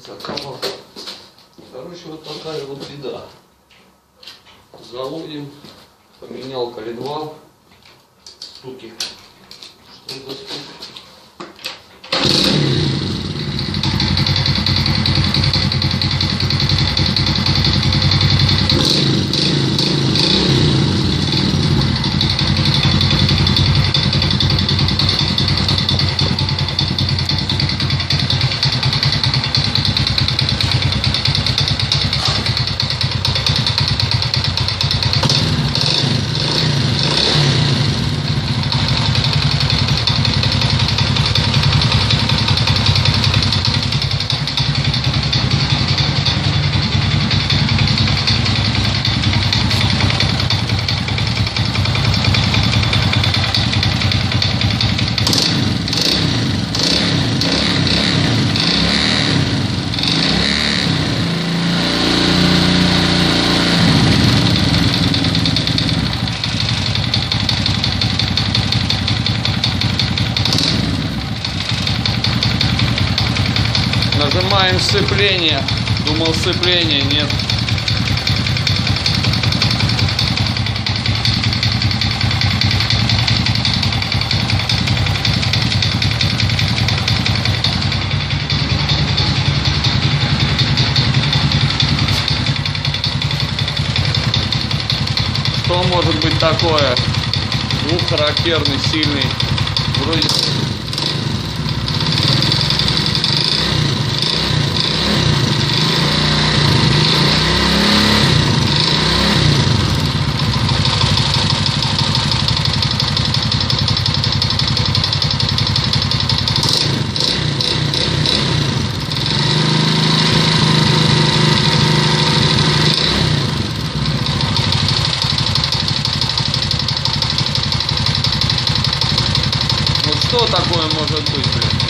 закапал. Короче, вот такая вот беда. Заводим, поменял коленвал. Стуки. Что за стук? Нажимаем сцепление. Думал, сцепление нет. Что может быть такое? Звук характерный, сильный. Вроде... Что такое может быть, блин?